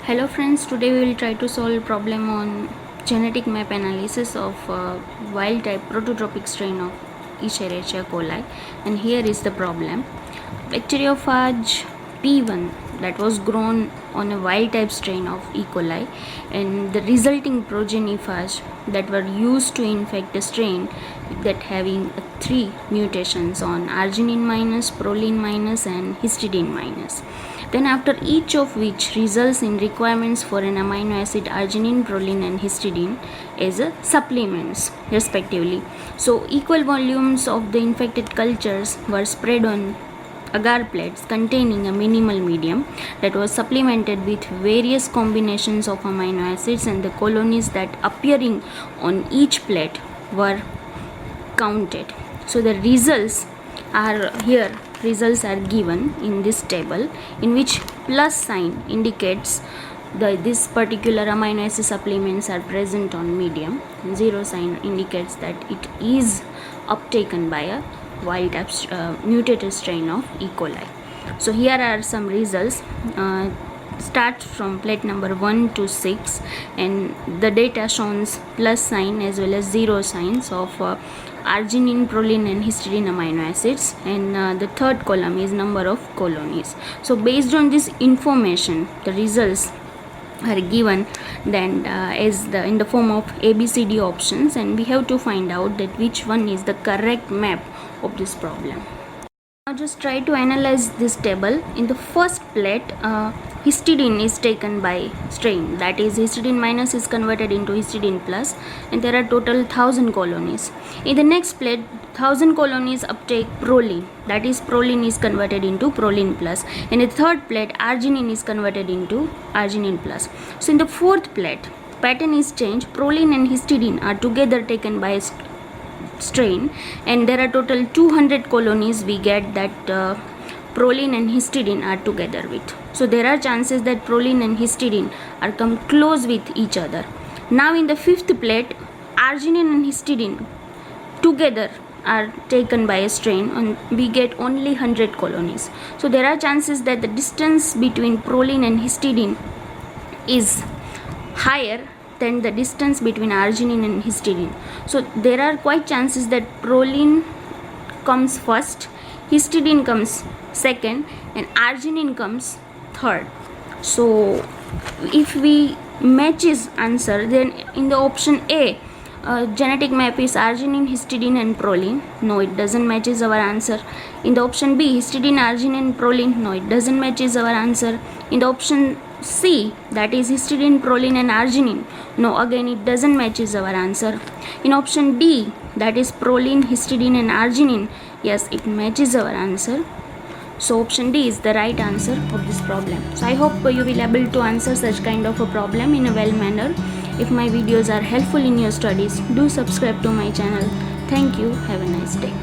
Hello friends, today we will try to solve problem on genetic map analysis of wild type prototrophic strain of E.Coli, and here is the problem. Bacteriophage P1 that was grown on a wild type strain of E. coli, and the resulting progeny phage that were used to infect a strain that having three mutations on arginine minus, proline minus and histidine minus. Then after each of which results in requirements for an amino acid arginine, proline and histidine as supplements respectively. So equal volumes of the infected cultures were spread on agar plates containing a minimal medium that was supplemented with various combinations of amino acids, and the colonies that appearing on each plate were counted. So the results are here. Results are given in this table, in which plus sign indicates this particular amino acid supplements are present on medium, and zero sign indicates that it is uptaken by a wild type mutated strain of E. coli. So here are some results. Start from plate number 1 to 6, and the data shows plus sign as well as zero signs of arginine, proline and histidine amino acids, and the third column is number of colonies. So based on this information, the results are given then in the form of ABCD options, and we have to find out that which one is the correct map of this problem. Now just try to analyze this table. In the first plate, histidine is taken by strain, that is histidine minus is converted into histidine plus, and there are total 1000 colonies. In the next plate, 1000 colonies uptake proline, that is proline is converted into proline plus. In the third plate, arginine is converted into arginine plus. So in the fourth plate, pattern is changed. Proline and histidine are together taken by strain, and there are total 200 colonies we get that proline and histidine are together with. So there are chances that proline and histidine are come close with each other. Now in the fifth plate, arginine and histidine together are taken by a strain, and we get only 100 colonies. So there are chances that the distance between proline and histidine is higher than the distance between arginine and histidine. So there are quite chances that proline comes first, histidine comes second, and arginine comes third. So if we matches answer, then in the option A, genetic map is arginine, histidine and proline. No, it doesn't matches our answer. In the option B, histidine, arginine, proline. No, it doesn't matches our answer. In the option C, that is histidine, proline and arginine. No, again it doesn't matches our answer. In option D, that is proline, histidine and arginine. Yes, it matches our answer. So option D is the right answer of this problem. So I hope you will be able to answer such kind of a problem in a well manner. If my videos are helpful in your studies, do subscribe to my channel. Thank you. Have a nice day.